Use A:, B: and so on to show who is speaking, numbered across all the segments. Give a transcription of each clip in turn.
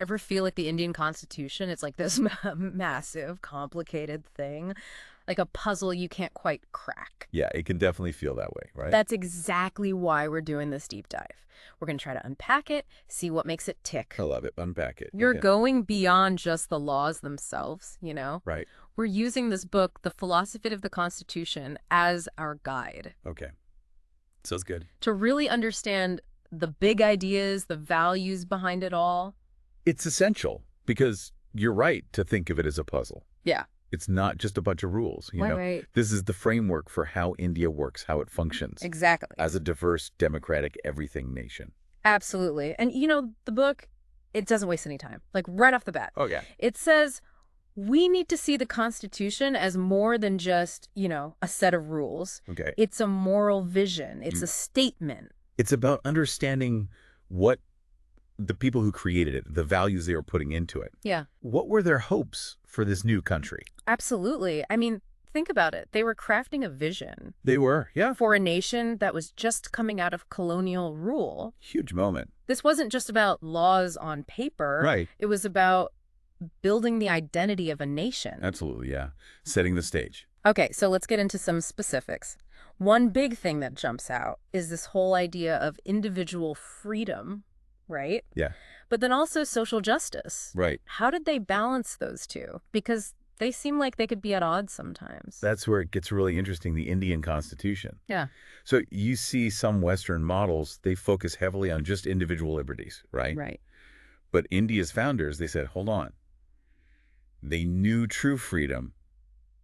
A: Ever feel like the Indian Constitution? It's like this massive, complicated thing, like a puzzle you can't quite crack.
B: Yeah, it can definitely feel that way, right?
A: That's exactly why we're doing this deep dive. We're going to try to unpack it, see what makes it tick.
B: I love it. Unpack it.
A: You're
B: Okay.
A: going beyond just the laws themselves, you know?
B: Right.
A: We're using this book, The Philosophy of the Constitution, as our guide
B: Okay. Sounds good.
A: to really understand the big ideas, the values behind it all.
B: It's essential because you're right to think of it as a puzzle.
A: Yeah.
B: It's not just a bunch of rules, you know.
A: Right.
B: This is the framework for how India works, how it functions
A: Exactly.
B: as a diverse, democratic, everything nation.
A: Absolutely. And, you know, the book, it doesn't waste any time. Like, right off the bat.
B: Oh, yeah.
A: It says we need to see the Constitution as more than just, you know, a set of rules.
B: Okay.
A: It's a moral vision. It's a statement.
B: It's about understanding what the people who created it, the values they were putting into it.
A: Yeah.
B: What were their hopes for this new country?
A: Absolutely. I mean, think about it. They were crafting a vision
B: They were, yeah.
A: for a nation that was just coming out of colonial rule.
B: Huge moment.
A: This wasn't just about laws on paper.
B: Right.
A: It was about building the identity of a nation.
B: Absolutely, yeah. Setting the stage.
A: Okay, so let's get into some specifics. One big thing that jumps out is this whole idea of individual freedom, right?
B: Yeah.
A: But then also social justice.
B: Right.
A: How did they balance those two? Because they seem like they could be at odds sometimes.
B: That's where it gets really interesting, the Indian Constitution.
A: Yeah.
B: So you see some Western models, they focus heavily on just individual liberties, right?
A: Right.
B: But India's founders, they said, hold on. They knew true freedom.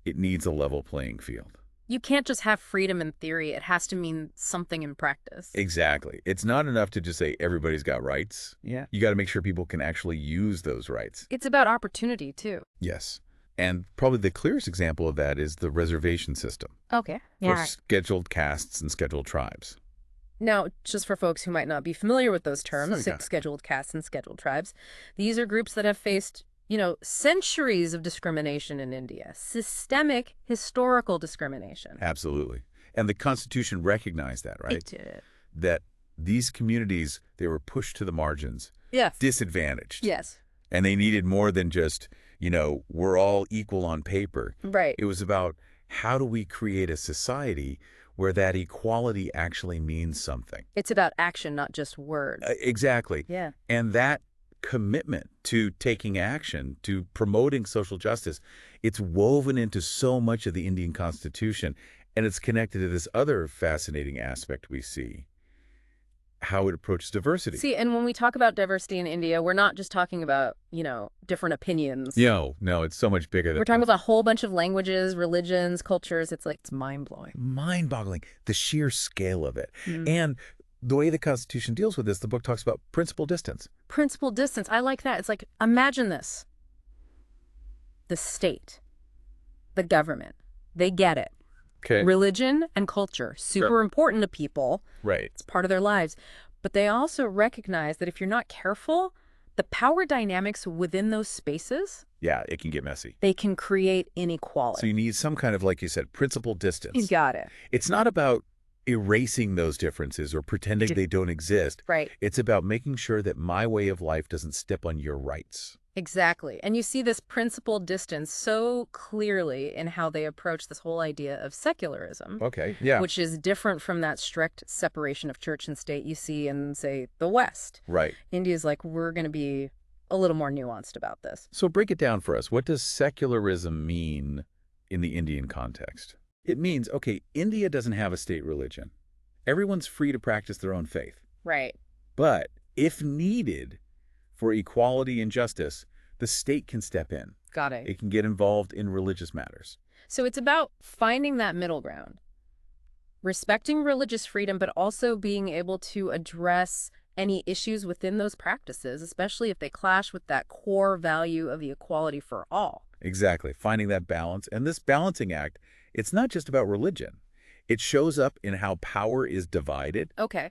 B: It needs a level playing field.
A: You can't just have freedom in theory. It has to mean something in practice.
B: Exactly. It's not enough to just say everybody's got rights.
A: Yeah.
B: You got to make sure people can actually use those rights.
A: It's about opportunity, too.
B: Yes. And probably the clearest example of that is the reservation system
A: Okay.
B: for scheduled castes and scheduled tribes.
A: Now, just for folks who might not be familiar with those terms,
B: Okay.
A: scheduled castes and scheduled tribes, these are groups that have faced, you know, centuries of discrimination in India, systemic historical discrimination.
B: Absolutely. And the Constitution recognized that, right?
A: It did.
B: That these communities, they were pushed to the margins,
A: Yes.
B: disadvantaged.
A: Yes.
B: And they needed more than just, you know, we're all equal on paper.
A: Right.
B: It was about how do we create a society where that equality actually means something.
A: It's about action, not just words.
B: Exactly.
A: Yeah.
B: And that commitment to taking action, to promoting social justice, it's woven into so much of the Indian Constitution. And it's connected to this other fascinating aspect we see, how it approaches diversity.
A: See, and when we talk about diversity in India, we're not just talking about, you know, different opinions.
B: No, it's so much bigger than
A: We're talking about a whole bunch of languages, religions, cultures. It's like, it's mind-blowing.
B: mind-boggling, the sheer scale of it. And the way the Constitution deals with this, the book talks about principal distance.
A: Principal distance. I like that. It's like, imagine this. The state, the government, they get it.
B: Okay.
A: Religion and culture, super important to people.
B: Right.
A: It's part of their lives. But they also recognize that if you're not careful, the power dynamics within those spaces,
B: Yeah, it can get messy.
A: they can create
B: So
A: inequality.
B: you need some kind of, like you said, principal distance.
A: You got it.
B: It's not about erasing those differences or pretending they don't exist.
A: Right.
B: It's about making sure that my way of life doesn't step on your rights.
A: Exactly. And you see this principal distance so clearly in how they approach this whole idea of secularism.
B: Okay, yeah.
A: Which is different from that strict separation of church and state you see in, say, the West.
B: Right.
A: India's like, we're going to be a little more nuanced about this.
B: So break it down for us. What does secularism mean in the Indian context? It means, okay, India doesn't have a state religion. Everyone's free to practice their own faith.
A: Right.
B: But if needed for equality and justice, the state can step in.
A: Got it.
B: It can get involved in religious matters.
A: So it's about finding that middle ground, respecting religious freedom, but also being able to address any issues within those practices, especially if they clash with that core value of the equality for all.
B: Exactly. Finding that balance. And this balancing act, it's not just about religion. It shows up in how power is divided
A: Okay.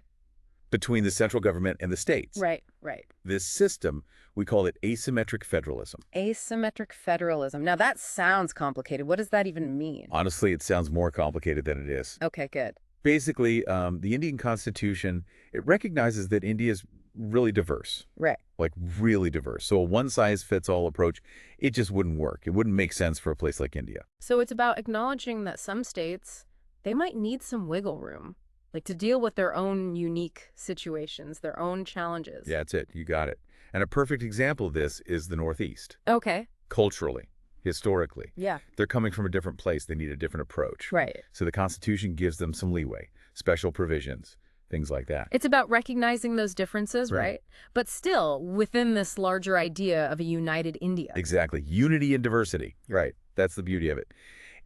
B: between the central government and the states.
A: Right, right.
B: This system, we call it asymmetric federalism.
A: Asymmetric federalism. Now that sounds complicated. What does that even mean?
B: Honestly, it sounds more complicated than it is.
A: Okay, good.
B: Basically, the Indian Constitution, it recognizes that India's really diverse.
A: Right.
B: Like really diverse. So a one-size-fits-all approach, it just wouldn't work. It wouldn't make sense for a place like India.
A: So it's about acknowledging that some states, they might need some wiggle room, like to deal with their own unique situations, their own challenges.
B: Yeah, that's it. You got it. And a perfect example of this is the Northeast.
A: Okay.
B: Culturally, historically.
A: Yeah.
B: They're coming from a different place. They need a different approach.
A: Right.
B: So the Constitution gives them some leeway, special provisions, things like that.
A: It's about recognizing those differences,
B: Right.
A: right? But still within this larger idea of a united India.
B: Exactly. Unity and diversity. Right. That's the beauty of it.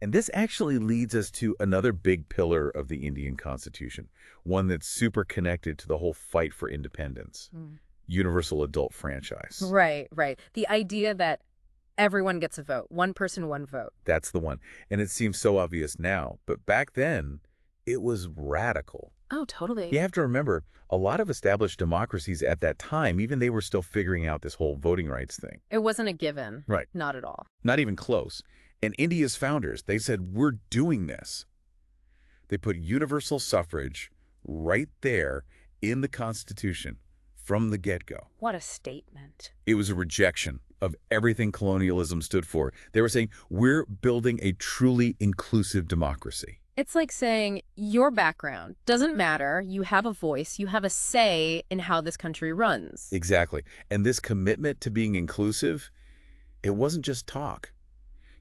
B: And this actually leads us to another big pillar of the Indian Constitution, one that's super connected to the whole fight for independence. Universal adult franchise.
A: Right, right. The idea that everyone gets a vote, one person, one vote.
B: That's the one. And it seems so obvious now, but back then, it was radical.
A: Oh, totally.
B: You have to remember, a lot of established democracies at that time, even they were still figuring out this whole voting rights thing.
A: It wasn't a given.
B: Right.
A: Not at all.
B: Not even close. And India's founders, they said, we're doing this. They put universal suffrage right there in the Constitution from the get-go.
A: What a statement.
B: It was a rejection of everything colonialism stood for. They were saying, we're building a truly inclusive democracy.
A: It's like saying your background doesn't matter. You have a voice. You have a say in how this country runs.
B: Exactly. And this commitment to being inclusive, it wasn't just talk.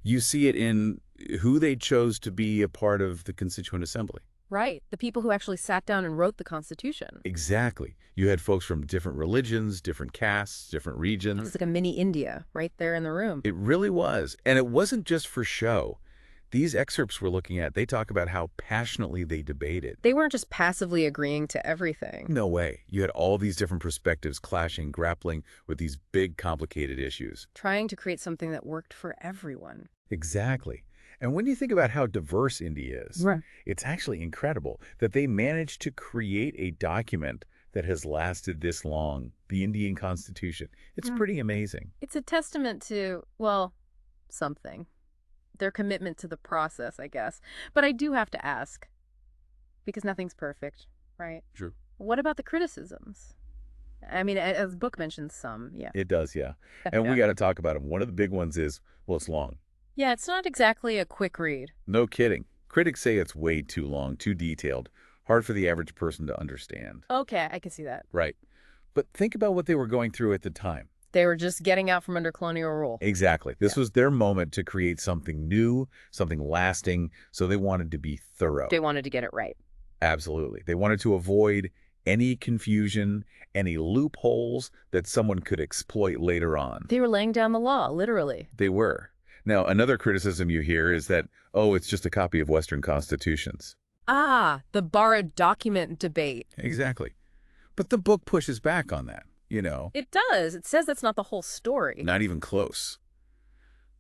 B: You see it in who they chose to be a part of the Constituent Assembly.
A: Right. The people who actually sat down and wrote the Constitution.
B: Exactly. You had folks from different religions, different castes, different regions.
A: It's like a mini India right there in the room.
B: It really was. And it wasn't just for show. These excerpts we're looking at, they talk about how passionately they debated.
A: They weren't just passively agreeing to everything.
B: No way. You had all these different perspectives clashing, grappling with these big, complicated issues.
A: Trying to create something that worked for everyone.
B: Exactly. And when you think about how diverse India is,
A: Right.
B: it's actually incredible that they managed to create a document that has lasted this long, the Indian Constitution. It's pretty amazing.
A: It's a testament to, well, something. Their commitment to the process, I guess. But I do have to ask, because nothing's perfect, right?
B: True.
A: What about the criticisms? I mean, as the book mentions some, yeah.
B: It does, yeah. And we got to talk about them. One of the big ones is, well, it's long.
A: Yeah, it's not exactly a quick read.
B: No kidding. Critics say it's way too long, too detailed, hard for the average person to understand.
A: Okay, I can see that.
B: Right. But think about what they were going through at the time.
A: They were just getting out from under colonial rule.
B: Exactly. This was their moment to create something new, something lasting, so they wanted to be thorough.
A: They wanted to get it right.
B: Absolutely. They wanted to avoid any confusion, any loopholes that someone could exploit later on.
A: They were laying down the law, literally.
B: They were. Now, another criticism you hear is that, oh, it's just a copy of Western constitutions.
A: Ah, the borrowed document debate.
B: Exactly. But the book pushes back on that, you know.
A: It does. It says that's not the whole story.
B: Not even close.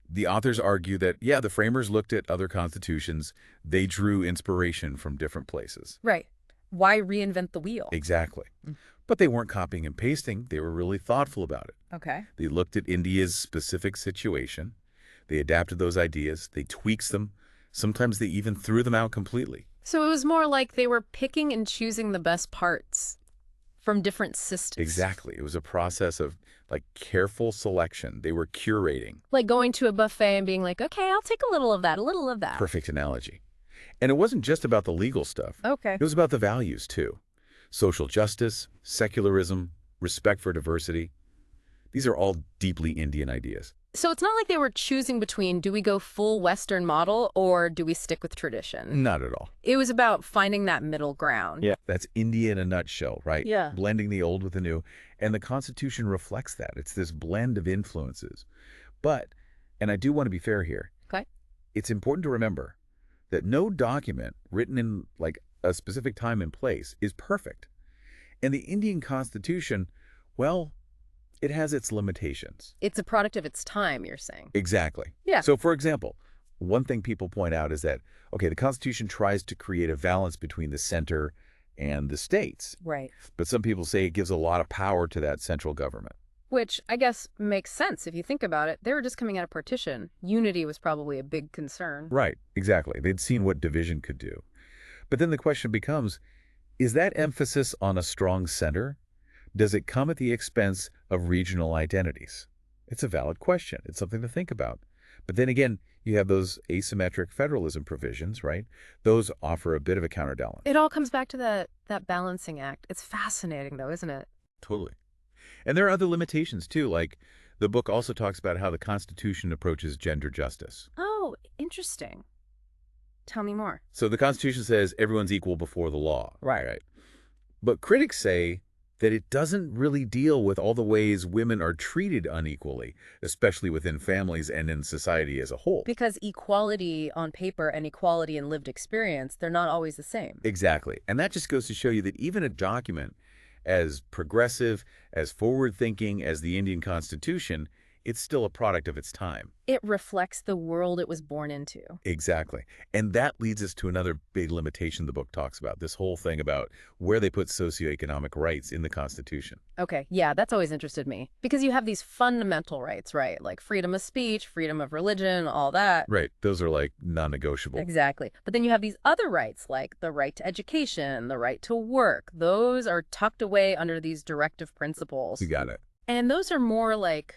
B: The authors argue that, yeah, the framers looked at other constitutions. They drew inspiration from different places.
A: Right. Why reinvent the wheel?
B: Exactly. But they weren't copying and pasting. They were really thoughtful about it.
A: Okay.
B: They looked at India's specific situation. They adapted those ideas. They tweaked them. Sometimes they even threw them out completely.
A: So it was more like they were picking and choosing the best parts from different systems.
B: Exactly. It was a process of like careful selection. They were curating.
A: Like going to a buffet and being like, okay, I'll take a little of that, a little of that.
B: Perfect analogy. And it wasn't just about the legal stuff.
A: Okay.
B: It was about the values too. Social justice, secularism, respect for diversity. These are all deeply Indian ideas.
A: So it's not like they were choosing between, do we go full Western model or do we stick with tradition?
B: Not at all.
A: It was about finding that middle ground.
B: Yeah. That's India in a nutshell, right?
A: Yeah.
B: Blending the old with the new. And the Constitution reflects that. It's this blend of influences. But, and I do want to be fair here,
A: Okay.
B: it's important to remember that no document written in like a specific time and place is perfect. And the Indian Constitution, well, it has its limitations.
A: It's a product of its time, you're saying.
B: Exactly.
A: Yeah.
B: So, for example, one thing people point out is that, okay, the Constitution tries to create a balance between the center and the states.
A: Right.
B: But some people say it gives a lot of power to that central government.
A: Which I guess makes sense if you think about it. They were just coming out of partition. Unity was probably a big concern.
B: Right, exactly. They'd seen what division could do. But then the question becomes, is that emphasis on a strong center? Does it come at the expense of regional identities? It's a valid question. It's something to think about. But then again, you have those asymmetric federalism provisions, right? Those offer a bit of a counterbalance.
A: It all comes back to that balancing act. It's fascinating, though, isn't it?
B: Totally. And there are other limitations, too, like the book also talks about how the Constitution approaches gender justice.
A: Oh, interesting. Tell me more.
B: So the Constitution says everyone's equal before the law.
A: Right.
B: But critics say that it doesn't really deal with all the ways women are treated unequally, especially within families and in society as a whole.
A: Because equality on paper and equality in lived experience, they're not always the same.
B: Exactly. And that just goes to show you that even a document as progressive, as forward-thinking as the Indian Constitution, it's still a product of its time.
A: It reflects the world it was born into.
B: Exactly. And that leads us to another big limitation the book talks about, this whole thing about where they put socioeconomic rights in the Constitution.
A: Okay, yeah, that's always interested me. Because you have these fundamental rights, right? Like freedom of speech, freedom of religion, all that.
B: Right. Those are like non-negotiable.
A: Exactly. But then you have these other rights, like the right to education, the right to work. Those are tucked away under these directive principles.
B: You got it.
A: And those are more like,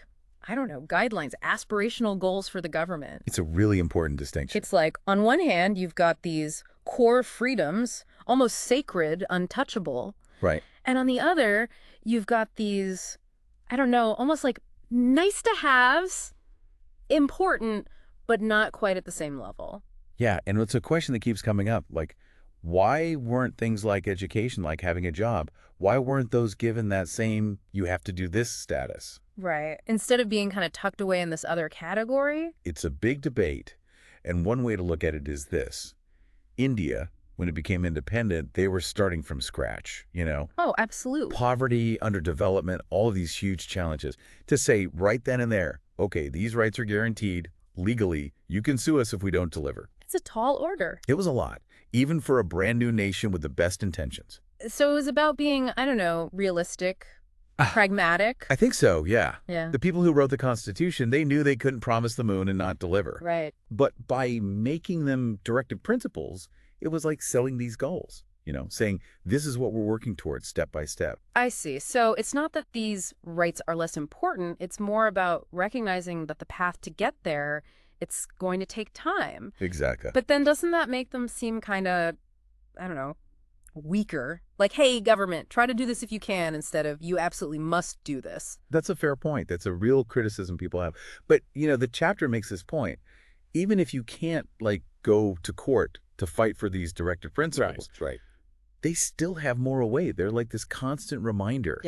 A: I don't know, guidelines, aspirational goals for the government.
B: It's a really important distinction.
A: It's like, on one hand, you've got these core freedoms, almost sacred, untouchable.
B: Right.
A: And on the other, you've got these, I don't know, almost like nice to haves, important, but not quite at the same level.
B: Yeah, and it's a question that keeps coming up, like, why weren't things like education, like having a job, why weren't those given that same, you have to do this status?
A: Right. Instead of being kind of tucked away in this other category.
B: It's a big debate, and one way to look at it is this. India, when it became independent, they were starting from scratch, you know?
A: Oh, absolutely.
B: Poverty, underdevelopment, all of these huge challenges. To say right then and there, okay, these rights are guaranteed, legally, you can sue us if we don't deliver.
A: It's a tall order.
B: It was a lot, even for a brand new nation with the best intentions.
A: So it was about being, I don't know, realistic, pragmatic.
B: I think so, yeah.
A: Yeah.
B: The people who wrote the Constitution, they knew they couldn't promise the moon and not deliver.
A: Right.
B: But by making them directive principles, it was like selling these goals, you know, saying this is what we're working towards step by step.
A: I see. So it's not that these rights are less important. It's more about recognizing that the path to get there, it's going to take time.
B: Exactly.
A: But then doesn't that make them seem kind of, I don't know, weaker? Like, hey, government, try to do this if you can, instead of you absolutely must do this.
B: That's a fair point. That's a real criticism people have. But, you know, the chapter makes this point. Even if you can't, like, go to court to fight for these directive principles,
C: Right.
B: they still have moral weight. They're like this constant reminder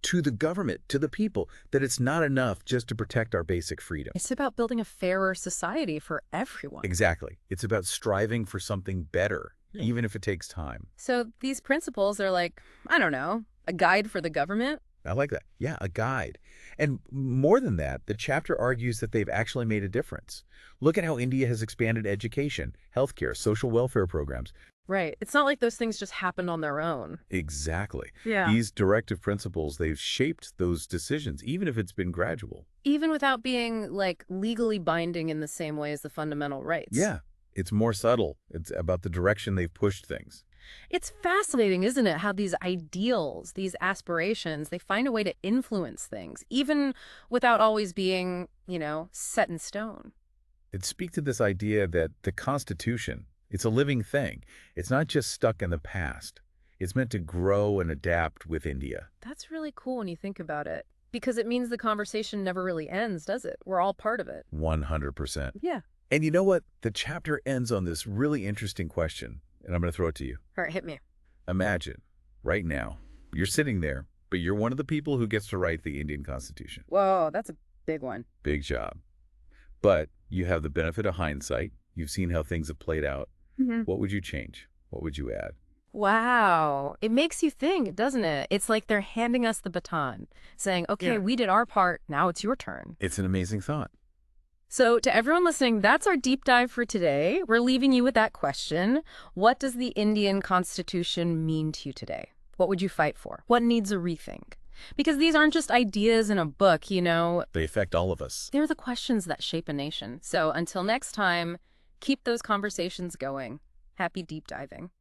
B: to the government, to the people, that it's not enough just to protect our basic freedom.
A: It's about building a fairer society for everyone.
B: Exactly. It's about striving for something better, even if it takes time.
A: So these principles are like, I don't know, a guide for the government?
B: I like that. Yeah, a guide. And more than that, the chapter argues that they've actually made a difference. Look at how India has expanded education, healthcare, social welfare programs.
A: Right. It's not like those things just happened on their own.
B: Exactly.
A: Yeah.
B: These directive principles, they've shaped those decisions, even if it's been gradual.
A: Even without being, like, legally binding in the same way as the fundamental rights.
B: Yeah. It's more subtle. It's about the direction they've pushed things.
A: It's fascinating, isn't it, how these ideals, these aspirations, they find a way to influence things, even without always being, you know, set in stone.
B: It speaks to this idea that the Constitution, it's a living thing. It's not just stuck in the past. It's meant to grow and adapt with India.
A: That's really cool when you think about it, because it means the conversation never really ends, does it? We're all part of it.
B: 100%.
A: Yeah.
B: And you know what? The chapter ends on this really interesting question, and I'm going to throw it to you.
A: All right, hit me.
B: Imagine, right now, you're sitting there, but you're one of the people who gets to write the Indian Constitution.
A: Whoa, that's a big one.
B: Big job. But you have the benefit of hindsight. You've seen how things have played out.
A: Mm-hmm.
B: What would you change? What would you add?
A: Wow. It makes you think, doesn't it? It's like they're handing us the baton, saying, okay, we did our part, now it's your turn.
B: It's an amazing thought.
A: So to everyone listening, that's our deep dive for today. We're leaving you with that question. What does the Indian Constitution mean to you today? What would you fight for? What needs a rethink? Because these aren't just ideas in a book, you know.
B: They affect all of us.
A: They're the questions that shape a nation. So until next time, keep those conversations going. Happy deep diving.